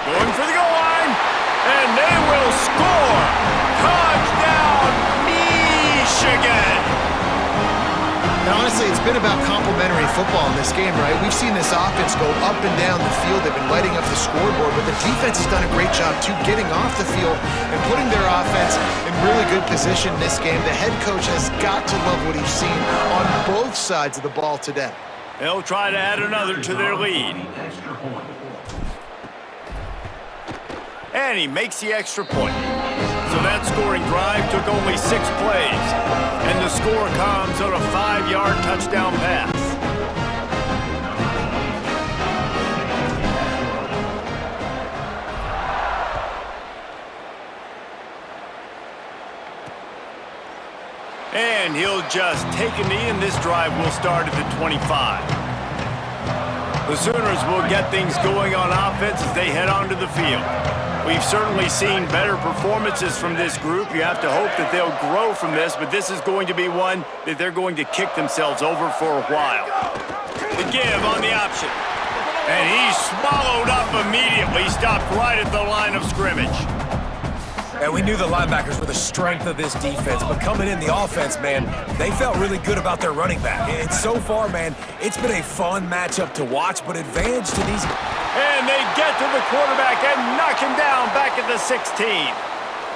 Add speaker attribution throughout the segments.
Speaker 1: Going for the goal line, and they will score. Touchdown, Michigan.
Speaker 2: Now, honestly, it's been about complementary football in this game, right? We've seen this offense go up and down the field. They've been lighting up the scoreboard, but the defense has done a great job, too, getting off the field and putting their offense in really good position in this game. The head coach has got to love what he's seen on both sides of the ball today.
Speaker 1: They'll try to add another to their lead. And he makes the extra point. So that scoring drive took only 6 plays. And the score comes on a 5-yard touchdown pass. And he'll just take a knee, and this drive will start at the 25. The Sooners will get things going on offense as they head onto the field. We've certainly seen better performances from this group. You have to hope that they'll grow from this, but this is going to be one that they're going to kick themselves over for a while. The give on the option. And he's swallowed up immediately, stopped right at the line of scrimmage.
Speaker 3: And we knew the linebackers were the strength of this defense, but coming in the offense, man, they felt really good about their running back. And so far, man, it's been a fun matchup to watch, but advantage to these...
Speaker 1: And they get to the quarterback and knock him down back at the 16.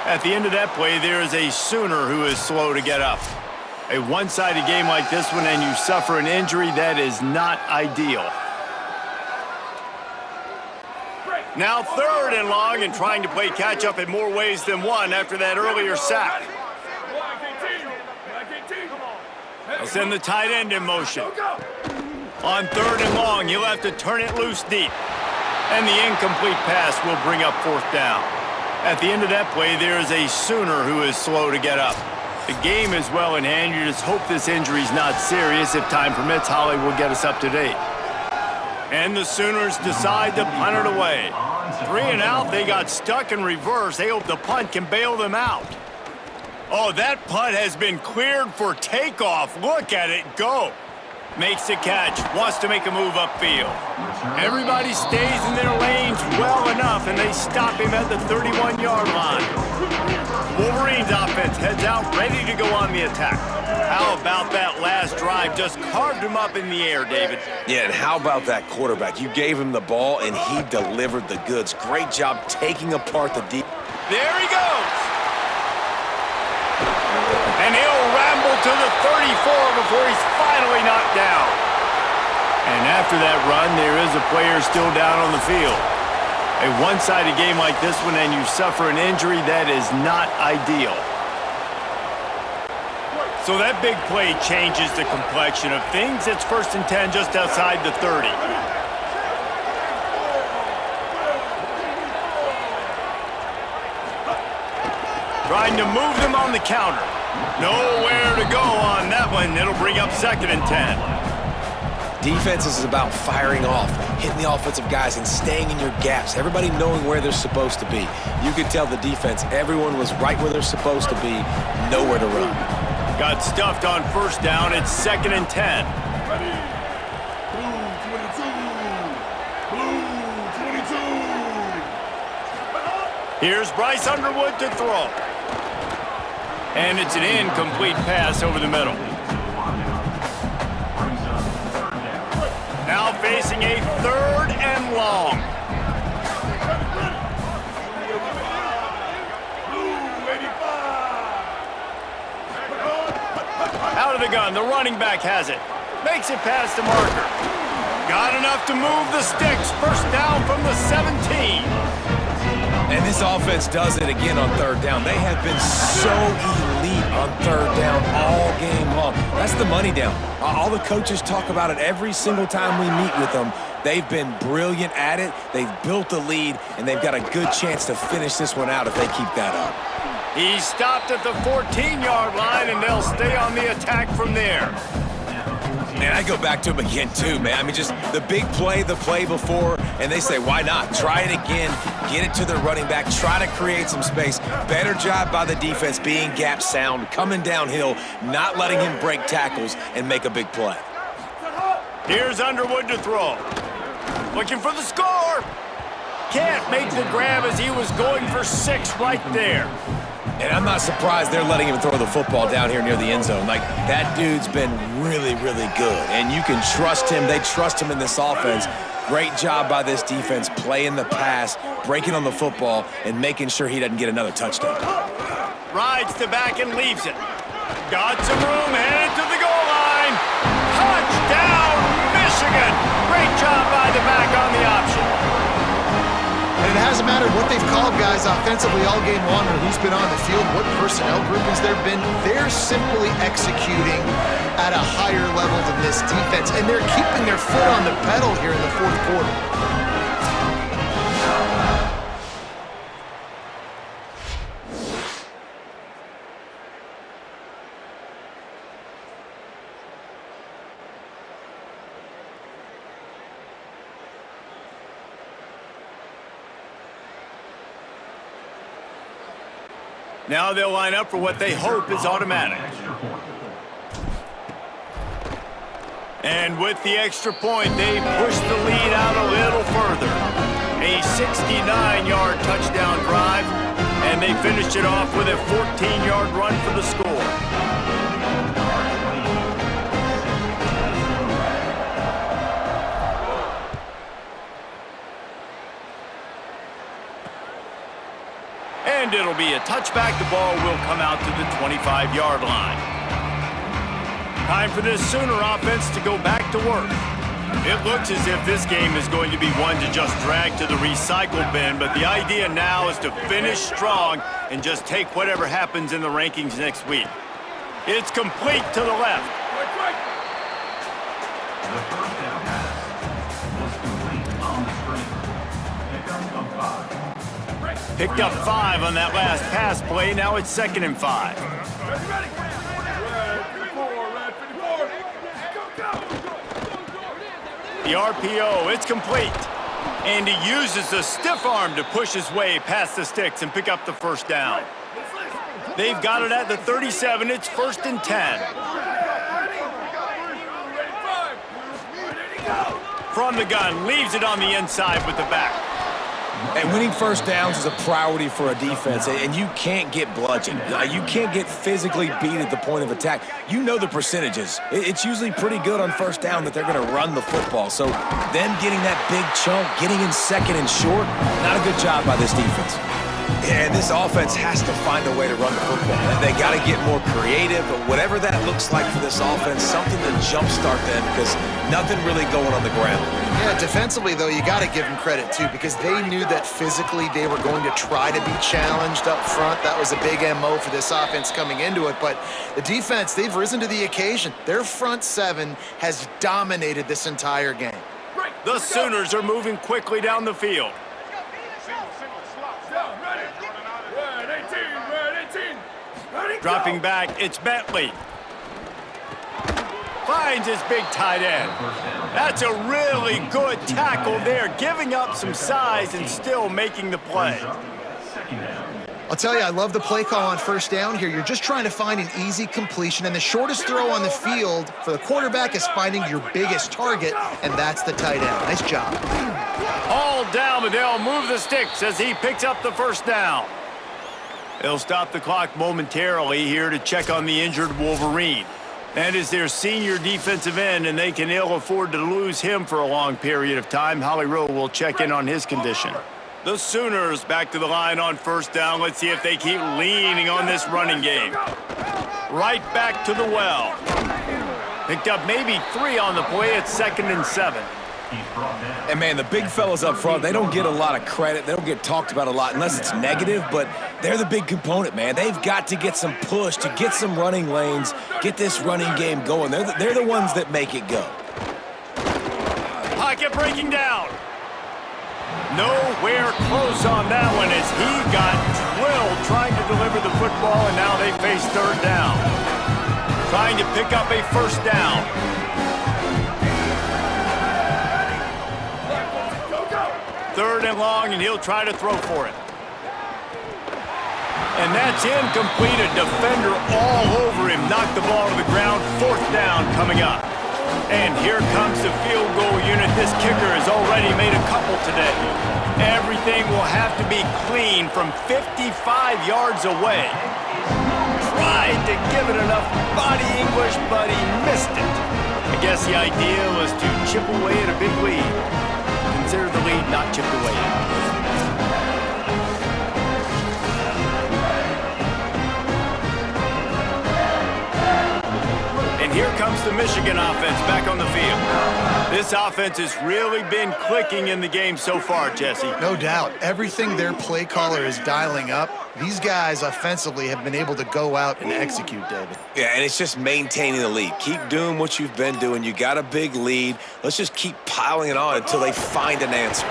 Speaker 1: At the end of that play, there is a Sooner who is slow to get up. A one-sided game like this one and you suffer an injury, that is not ideal. Now 3rd and long, and trying to play catch-up in more ways than one after that earlier sack. They'll send the tight end in motion. On 3rd and long, he'll have to turn it loose deep. And the incomplete pass will bring up 4th down. At the end of that play, there is a Sooner who is slow to get up. The game is well in hand. You just hope this injury is not serious. If time permits, Holly will get us up to date. And the Sooners decide to punt it away. 3 and out, they got stuck in reverse. They hope the punt can bail them out. Oh, that punt has been cleared for takeoff. Look at it go. Makes the catch, wants to make a move upfield. Everybody stays in their lanes well enough, and they stop him at the 31-yard line. Wolverines offense heads out, ready to go on the attack. How about that last drive? Just carved him up in the air, David.
Speaker 3: Yeah, and how about that quarterback? You gave him the ball, and he delivered the goods. Great job taking apart the deep.
Speaker 1: There he goes. And he'll ramble to the 34 before he's finally knocked down. And after that run, there is a player still down on the field. A one-sided game like this one and you suffer an injury, that is not ideal. So that big play changes the complexion of things. It's 1st and 10 just outside the 30. Trying to move them on the counter. Nowhere to go on that one. It'll bring up 2nd and 10.
Speaker 3: Defense is about firing off, hitting the offensive guys, and staying in your gaps. Everybody knowing where they're supposed to be. You could tell the defense, everyone was right where they're supposed to be, nowhere to run.
Speaker 1: Got stuffed on 1st down. It's 2nd and 10.
Speaker 4: Ready. Blue 22.
Speaker 1: Here's Bryce Underwood to throw. And it's an incomplete pass over the middle. Now facing a 3rd and long. Out of the gun, the running back has it. Makes it past the marker. Got enough to move the sticks. 1st down from the 17.
Speaker 3: And this offense does it again on 3rd down. They have been so elite on 3rd down all game long. That's the money down. All the coaches talk about it every single time we meet with them. They've been brilliant at it. They've built the lead, and they've got a good chance to finish this one out if they keep that up.
Speaker 1: He stopped at the 14-yard line, and they'll stay on the attack from there.
Speaker 3: Man, I go back to him again, too, man. I mean, just the big play, the play before, and they say, why not? Try it again, get it to the running back, try to create some space. Better job by the defense being gap sound, coming downhill, not letting him break tackles and make a big play.
Speaker 1: Here's Underwood to throw. Looking for the score. Can't make the grab as he was going for 6 right there.
Speaker 3: And I'm not surprised they're letting him throw the football down here near the end zone. Like, that dude's been really, really good. And you can trust him. They trust him in this offense. Great job by this defense playing the pass, breaking on the football, and making sure he doesn't get another touchdown.
Speaker 1: Rides to back and leaves it. Got some room, headed to the goal line. Touchdown, Michigan! Great job by the back on the option.
Speaker 2: And it hasn't mattered what they've called guys offensively all game long or who's been on the field, what personnel groupings there have been. They're simply executing at a higher level than this defense, and they're keeping their foot on the pedal here in the fourth quarter.
Speaker 1: Now they'll line up for what they hope is automatic. And with the extra point, they push the lead out a little further. A 69-yard touchdown drive, and they finish it off with a 14-yard run for the score. And it'll be a touchback. The ball will come out to the 25-yard line. Time for this Sooner offense to go back to work. It looks as if this game is going to be one to just drag to the recycle bin, but the idea now is to finish strong and just take whatever happens in the rankings next week. It's complete to the left.
Speaker 4: The first down pass was complete on the screen. Pickup of 5.
Speaker 1: Picked up 5 on that last pass play. Now it's 2nd and 5.
Speaker 4: Ready. Red 54, red 54. Go.
Speaker 1: The RPO, it's complete. And he uses the stiff arm to push his way past the sticks and pick up the first down. They've got it at the 37. It's 1st and 10. From the gun, leaves it on the inside with the back.
Speaker 3: And winning first downs is a priority for a defense, and you can't get bludgeoned. You can't get physically beat at the point of attack. You know the percentages. It's usually pretty good on first down that they're going to run the football. So them getting that big chunk, getting in 2nd and short, not a good job by this defense. And this offense has to find a way to run the football. They got to get more creative, but whatever that looks like for this offense, something to jumpstart them because nothing really going on the ground.
Speaker 2: Yeah, defensively, though, you got to give them credit, too, because they knew that physically they were going to try to be challenged up front. That was a big MO for this offense coming into it. But the defense, they've risen to the occasion. Their front 7 has dominated this entire game.
Speaker 1: The Sooners are moving quickly down the field. Dropping back, it's Bentley. Finds his big tight end. That's a really good tackle there, giving up some size and still making the play.
Speaker 2: I'll tell you, I love the play call on first down here. You're just trying to find an easy completion, and the shortest throw on the field for the quarterback is finding your biggest target, and that's the tight end. Nice job.
Speaker 1: All down, but they'll move the sticks as he picks up the first down. They'll stop the clock momentarily here to check on the injured Wolverine. That is their senior defensive end, and they can ill afford to lose him for a long period of time. Holly Rowe will check in on his condition. The Sooners back to the line on first down. Let's see if they keep leaning on this running game. Right back to the well. Picked up maybe 3 on the play. It's 2nd and 7.
Speaker 3: And, man, the big fellas up front, they don't get a lot of credit. They don't get talked about a lot unless it's negative, but they're the big component, man. They've got to get some push to get some running lanes, get this running game going. They're the ones that make it go.
Speaker 1: Pocket breaking down. Nowhere close on that one as he got drilled trying to deliver the football, and now they face 3rd down. Trying to pick up a first down. Third and long, and he'll try to throw for it. And that's incomplete. A defender all over him. Knocked the ball to the ground. 4th down coming up. And here comes the field goal unit. This kicker has already made a couple today. Everything Everything will have to be clean from 55 yards away. Tried to give it enough body English, but he missed it. I guess the idea was to chip away at a big lead. Consider the lead not chipped away at. And here comes the Michigan offense back on the field. This offense has really been clicking in the game so far, Jesse.
Speaker 2: No doubt. Everything their play caller is dialing up, these guys offensively have been able to go out and execute, David.
Speaker 3: Yeah, and it's just maintaining the lead. Keep doing what you've been doing. You got a big lead. Let's just keep piling it on until they find an answer.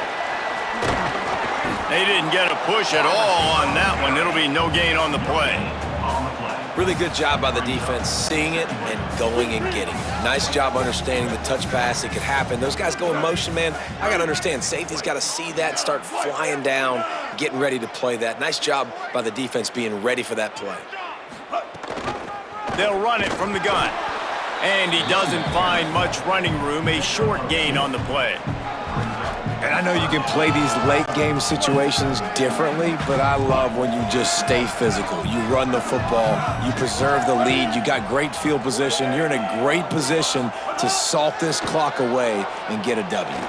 Speaker 1: They didn't get a push at all on that one. It'll be no gain on the play.
Speaker 3: Really good job by the defense, seeing it and going and getting it. Nice job understanding the touch pass. It could happen. Those guys go in motion, man. I got to understand, safety's got to see that, start flying down, getting ready to play that. Nice job by the defense being ready for that play.
Speaker 1: They'll run it from the gun. And he doesn't find much running room, a short gain on the play.
Speaker 3: And I know you can play these late game situations differently, but I love when you just stay physical. You run the football, you preserve the lead, you got great field position. You're in a great position to salt this clock away and get a W.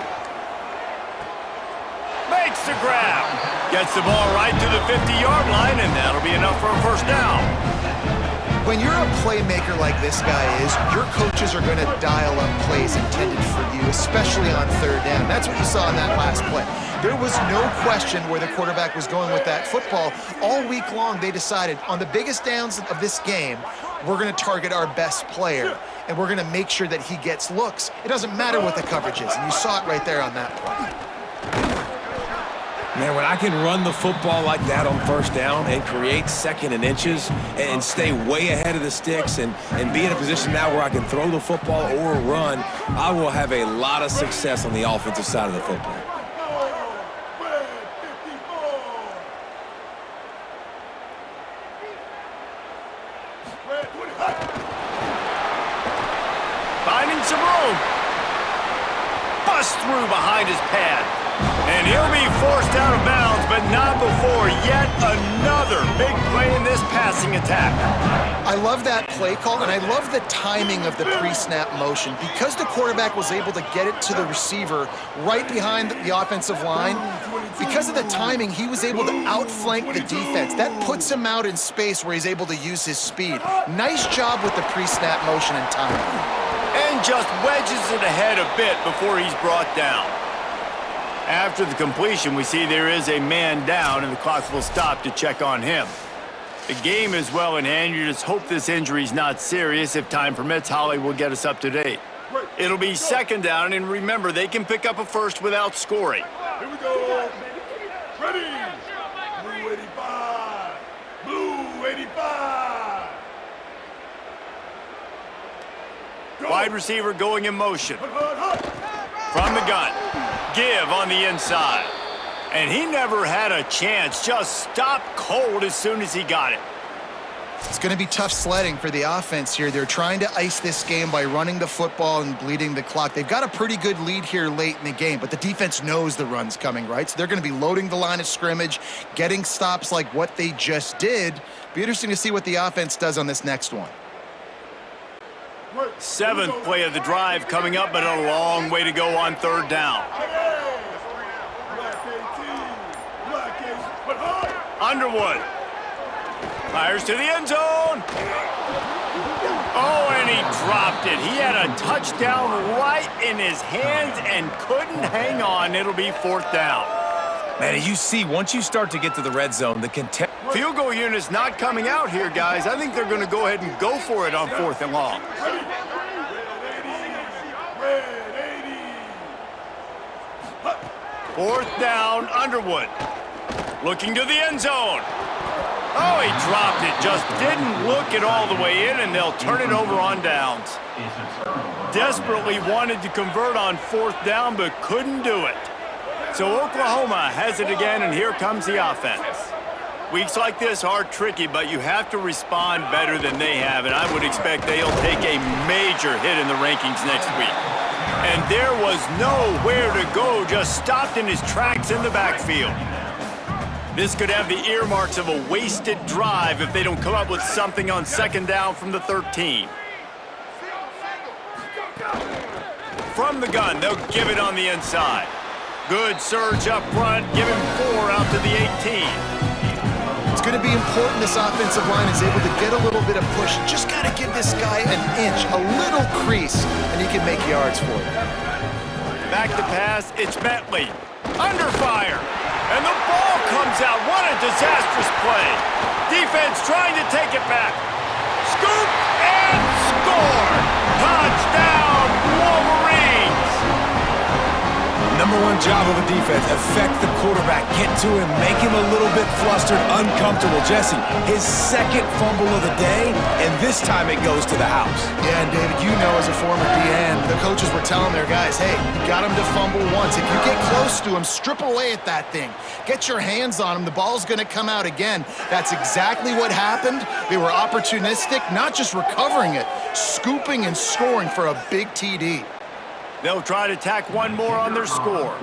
Speaker 1: Makes the grab. Gets the ball right to the 50-yard line, and that'll be enough for a first down.
Speaker 2: When you're a playmaker like this guy is, your coaches are going to dial up plays intended for you, especially on third down. That's what you saw in that last play. There was no question where the quarterback was going with that football. All week long, they decided on the biggest downs of this game, we're going to target our best player, and we're going to make sure that he gets looks. It doesn't matter what the coverage is, and you saw it right there on that play.
Speaker 3: Man, when I can run the football like that on first down and create second and inches and stay way ahead of the sticks and be in a position now where I can throw the football or run, I will have a lot of success on the offensive side of the football.
Speaker 1: Finding some room. Bust through behind his pad. And he'll be forced out of bounds, but not before yet another big play in this passing attack.
Speaker 2: I love that play call, and I love the timing of the pre-snap motion. Because the quarterback was able to get it to the receiver right behind the offensive line, because of the timing, he was able to outflank the defense. That puts him out in space where he's able to use his speed. Nice job with the pre-snap motion and timing.
Speaker 1: And just wedges it ahead a bit before he's brought down. After the completion, we see there is a man down, and the clock will stop to check on him. The game is well in hand. You just hope this injury's not serious. If time permits, Holly will get us up to date. It'll be second down, and remember, they can pick up a first without scoring.
Speaker 5: Here we go. Ready. Blue 85. Blue 85. Go.
Speaker 1: Wide receiver going in motion. From the gun. Give on the inside. And he never had a chance. Just stopped cold as soon as he got it.
Speaker 2: It's going to be tough sledding for the offense here. They're trying to ice this game by running the football and bleeding the clock. They've got a pretty good lead here late in the game, but the defense knows the run's coming, right? So they're going to be loading the line of scrimmage, getting stops like what they just did. Be interesting to see what the offense does on this next one.
Speaker 1: Seventh play of the drive coming up, but a long way to go on third down. Underwood fires to the end zone. Oh, and he dropped it. He had a touchdown right in his hands and couldn't hang on. It'll be fourth down.
Speaker 3: Man, you see, once you start to get to the red zone, the
Speaker 1: field goal unit's not coming out here, guys. I think they're going to go ahead and go for it on fourth and long. Fourth down, Underwood. Looking to the end zone. Oh, he dropped it. Just didn't look it all the way in, and they'll turn it over on downs. Desperately wanted to convert on fourth down, but couldn't do it. So Oklahoma has it again, and here comes the offense. Weeks like this are tricky, but you have to respond better than they have, and I would expect they'll take a major hit in the rankings next week. And there was nowhere to go, just stopped in his tracks in the backfield. This could have the earmarks of a wasted drive if they don't come up with something on second down from the 13. From the gun, they'll give it on the inside. Good surge up front, give him 4 out to the 18.
Speaker 2: It's going to be important this offensive line is able to get a little bit of push. Just got to give this guy an inch, a little crease, and he can make yards for you.
Speaker 1: Back to pass, it's Bentley. Under fire, and the ball comes out. What a disastrous play. Defense trying to take it back. Scoop and score. Touchdown, Wolverines.
Speaker 3: Number one job of a defense, affect the quarterback, get to him, make him a little bit flustered, uncomfortable. Jesse, his second fumble of the day, and this time it goes to the house.
Speaker 2: Yeah, and David, you know as a former DN, the coaches were telling their guys, hey, you got him to fumble once. If you get close to him, strip away at that thing. Get your hands on him. The ball's going to come out again. That's exactly what happened. They were opportunistic, not just recovering it, scooping and scoring for a big TD.
Speaker 1: They'll try to tack one more on their score.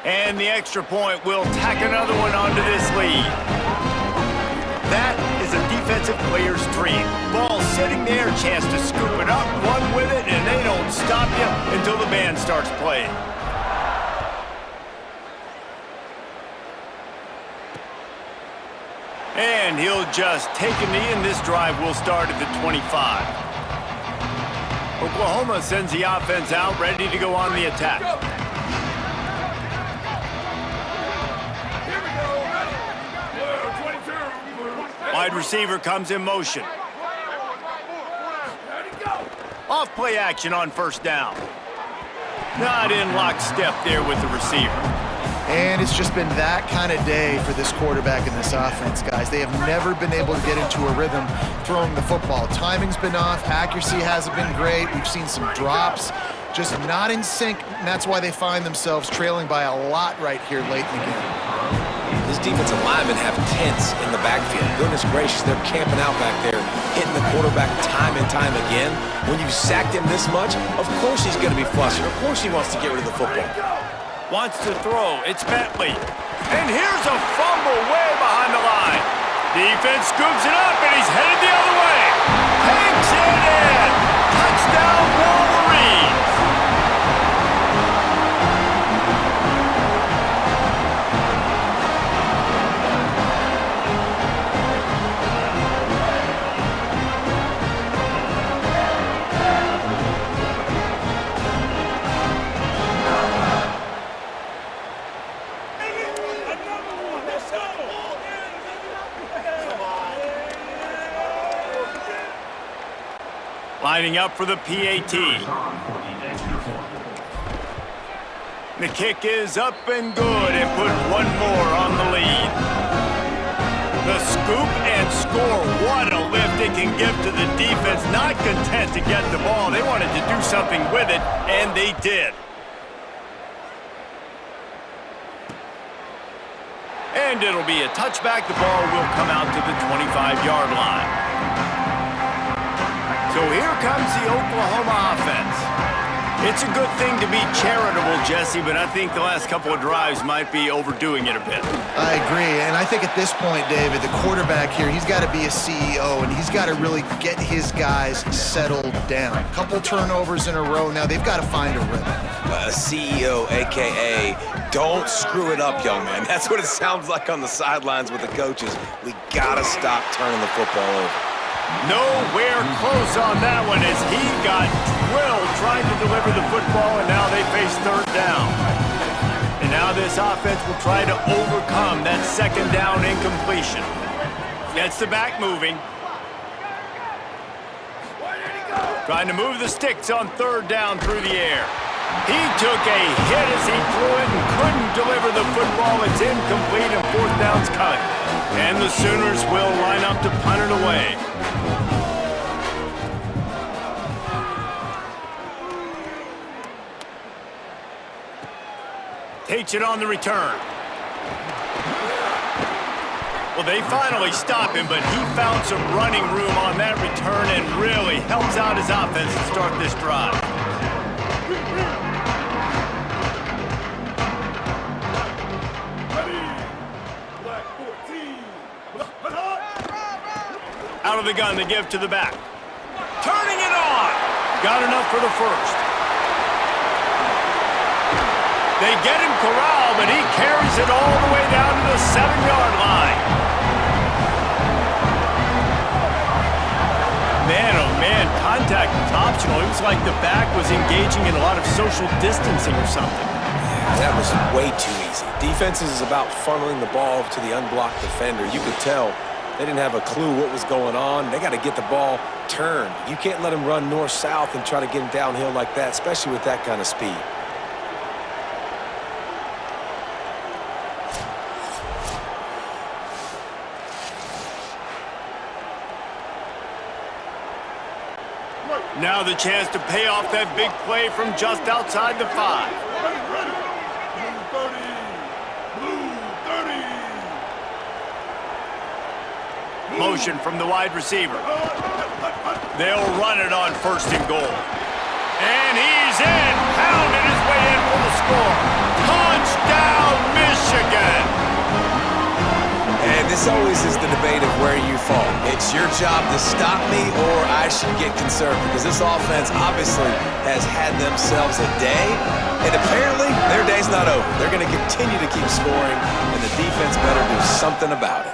Speaker 1: And the extra point will tack another one onto this lead. That is a defensive player's dream. Ball sitting there, chance to scoop it up, run with it, and they don't stop you until the band starts playing. And he'll just take a knee, and this drive will start at the 25. Oklahoma sends the offense out, ready to go on the attack.
Speaker 5: Here we go, ready. 22.
Speaker 1: Wide receiver comes in motion.
Speaker 5: Ready, go.
Speaker 1: Off play action on first down. Not in lockstep there with the receiver.
Speaker 2: And it's just been that kind of day for this quarterback and this offense, guys. They have never been able to get into a rhythm throwing the football. Timing's been off. Accuracy hasn't been great. We've seen some drops, just not in sync. And that's why they find themselves trailing by a lot right here late in the game.
Speaker 3: This defensive linemen have tents in the backfield. Goodness gracious, they're camping out back there, hitting the quarterback time and time again. When you've sacked him this much, of course he's going to be flustered. Of course he wants to get rid of the football.
Speaker 1: Wants to throw, it's Bentley. And here's a fumble way behind the line. Defense scoops it up, and he's headed the other way. Takes it in. Touchdown, Wolverines. Lining up for the PAT. The kick is up and good, and put one more on the lead. The scoop and score. What a lift it can give to the defense. Not content to get the ball. They wanted to do something with it, and they did. And it'll be a touchback. The ball will come out to the 25-yard line. So here comes the Oklahoma offense. It's a good thing to be charitable, Jesse, but I think the last couple of drives might be overdoing it a bit.
Speaker 2: I agree, and I think at this point, David, the quarterback here, he's got to be a CEO, and he's got to really get his guys settled down. A couple turnovers in a row now. They've got to find a rhythm.
Speaker 3: A CEO, a.k.a. don't screw it up, young man. That's what it sounds like on the sidelines with the coaches. We got to stop turning the football over.
Speaker 1: Nowhere close on that one as he got drilled trying to deliver the football, and now they face third down. And now this offense will try to overcome that second down incompletion. Gets the back moving. Trying to move the sticks on third down through the air. He took a hit as he threw it and couldn't deliver the football. It's incomplete and fourth down's coming. And the Sooners will line up to punt it away. Takes it on the return. Well, they finally stop him, but he found some running room on that return and really helps out his offense to start this drive.
Speaker 5: Black 14.
Speaker 1: Out of the gun, they give to the back. Turning it on! Got enough for the first. They get him corralled, but he carries it all the way down to the 7-yard line. Man, oh man, contact was optional. It was like the back was engaging in a lot of social distancing or something.
Speaker 3: That was way too easy. Defense is about funneling the ball to the unblocked defender. You could tell they didn't have a clue what was going on. They got to get the ball turned. You can't let him run north-south and try to get him downhill like that, especially with that kind of speed.
Speaker 1: Now the chance to pay off that big play from just outside the 5.
Speaker 5: Ready, ready. Blue 30. Blue 30.
Speaker 1: Motion from the wide receiver. They'll run it on 1st and goal. And he's in, pounding his way in for the score. Touchdown, Michigan!
Speaker 3: And this always is the debate of where you fall. It's your job to stop me or I should get conserved, because this offense obviously has had themselves a day, and apparently their day's not over. They're going to continue to keep scoring, and the defense better do something about it.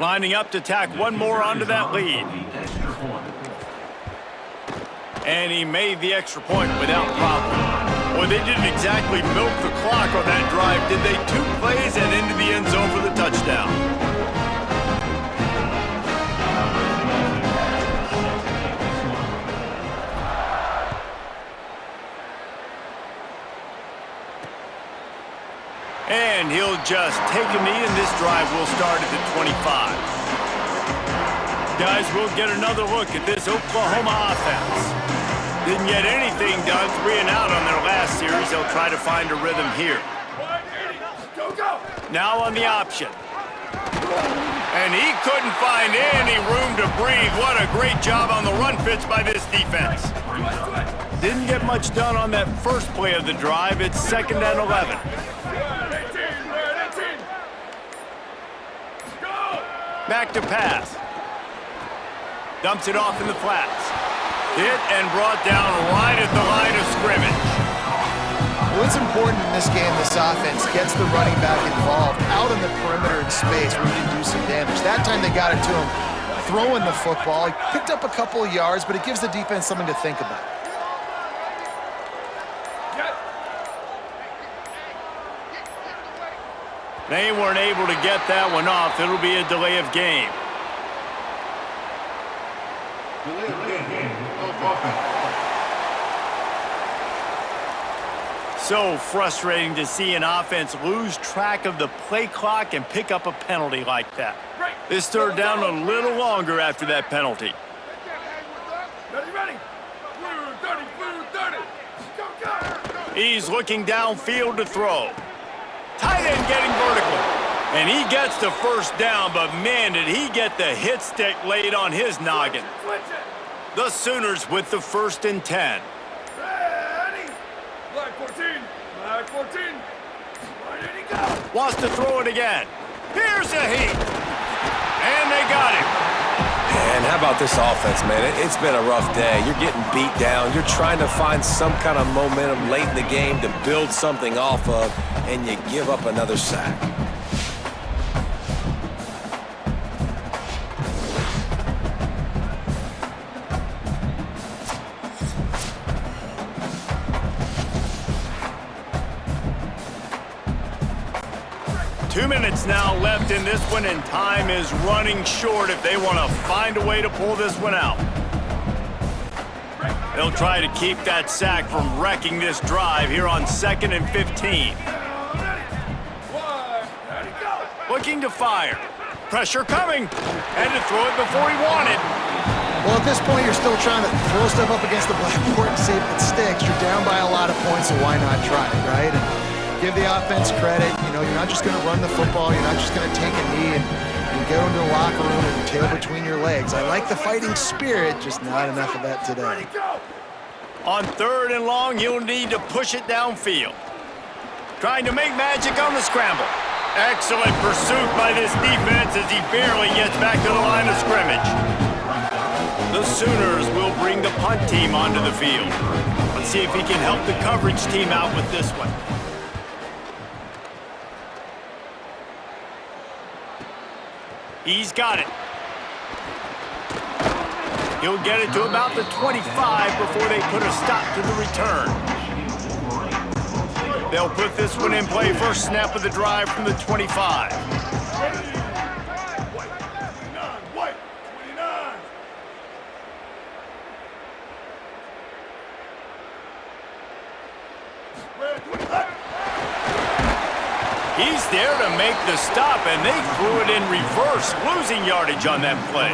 Speaker 1: Lining up to tack one more onto that lead. And he made the extra point without problem. Well, they didn't exactly milk the clock on that drive, did they? 2 plays and into the end zone for the touchdown. And he'll just take a knee, and this drive will start at the 25. Guys, we'll get another look at this Oklahoma offense. Didn't get anything done 3 and out on their last series. They'll try to find a rhythm here.
Speaker 5: Go, go.
Speaker 1: Now on the option. And he couldn't find any room to breathe. What a great job on the run fits by this defense. Didn't get much done on that first play of the drive. It's 2nd and 11. Back to pass. Dumps it off in the flats. Hit and brought down right at the line of scrimmage.
Speaker 2: Well, it's important in this game this offense gets the running back involved out in the perimeter in space where he can do some damage. That time they got it to him throwing the football. He picked up a couple of yards, but it gives the defense something to think about.
Speaker 1: They weren't able to get that one off. It'll be a delay of game. So frustrating to see an offense lose track of the play clock and pick up a penalty like that. This 3rd down a little longer after that penalty.
Speaker 5: Ready, ready. Blue 30, blue 30. Go, go.
Speaker 1: He's looking downfield to throw. Tight end getting vertical. And he gets the 1st down, but man, did he get the hit stick laid on his noggin. The Sooners with the 1st and 10.
Speaker 5: Ready. Black 14. Black 14. Where did he go?
Speaker 1: Wants to throw it again. Here's a heat. And they got him.
Speaker 3: And how about this offense, man? It's been a rough day. You're getting beat down. You're trying to find some kind of momentum late in the game to build something off of, and you give up another sack.
Speaker 1: Two minutes now left in this one, and time is running short if they want to find a way to pull this one out. They'll try to keep that sack from wrecking this drive here on 2nd and 15. Looking to fire. Pressure coming. Had to throw it before he wanted.
Speaker 2: Well, at this point, you're still trying to throw stuff up against the blackboard and see if it sticks. You're down by a lot of points, so why not try it, right? And give the offense credit. You know, you're not just going to run the football. You're not just going to take a knee and go into the locker room with your tail between your legs. I like the fighting spirit, just not enough of that today.
Speaker 1: On 3rd and long, he'll need to push it downfield. Trying to make magic on the scramble. Excellent pursuit by this defense as he barely gets back to the line of scrimmage. The Sooners will bring the punt team onto the field. Let's see if he can help the coverage team out with this one. He's got it. He'll get it to about the 25 before they put a stop to the return. They'll put this one in play first snap of the drive from the 25.
Speaker 5: White, 29. Red, 25.
Speaker 1: He's there to make the stop, and they threw it in reverse, losing yardage on that play.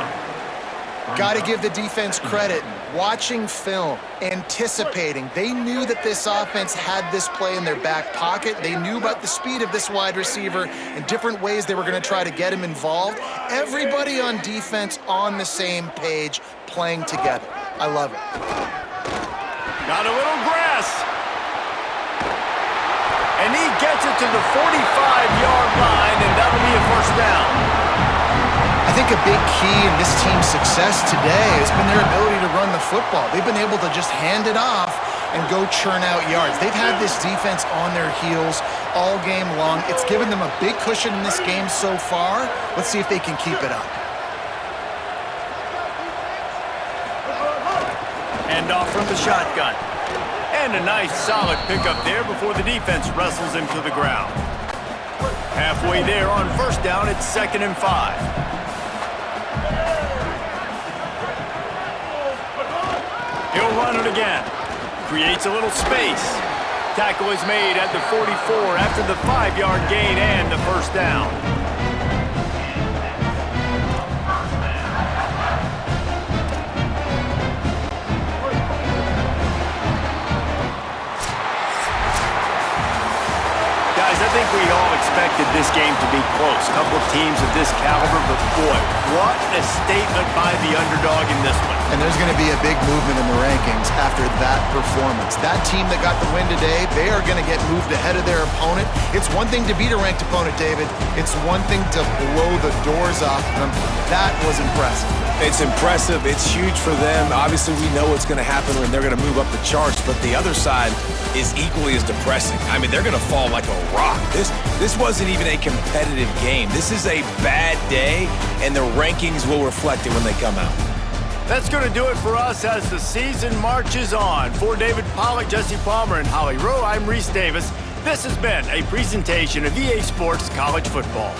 Speaker 2: Got to give the defense credit. Watching film, anticipating. They knew that this offense had this play in their back pocket. They knew about the speed of this wide receiver and different ways they were going to try to get him involved. Everybody on defense on the same page, playing together. I love it.
Speaker 1: Got a little grass. And he gets it to the 45-yard line, and that'll be a first down.
Speaker 2: I think a big key in this team's success today has been their ability to run the football. They've been able to just hand it off and go churn out yards. They've had this defense on their heels all game long. It's given them a big cushion in this game so far. Let's see if they can keep it up.
Speaker 1: Hand off from the shotgun. And a nice solid pickup there before the defense wrestles him to the ground. Halfway there on first down, it's 2nd and 5. He'll run it again. Creates a little space. Tackle is made at the 44 after the 5-yard gain and the first down. Guys, I think we all expected this game to be close. A couple of teams of this caliber, but boy, what a statement by the underdog in this one.
Speaker 2: And there's going to be a big movement in the rankings after that performance. That team that got the win today, they are going to get moved ahead of their opponent. It's one thing to beat a ranked opponent, David. It's one thing to blow the doors off them. That was impressive.
Speaker 3: It's impressive. It's huge for them. Obviously, we know what's going to happen when they're going to move up the charts, but the other side is equally as depressing. I mean, they're going to fall like a rock. This wasn't even a competitive game. This is a bad day, and the rankings will reflect it when they come out.
Speaker 1: That's going to do it for us as the season marches on. For David Pollack, Jesse Palmer, and Holly Rowe, I'm Reese Davis. This has been a presentation of EA Sports College Football.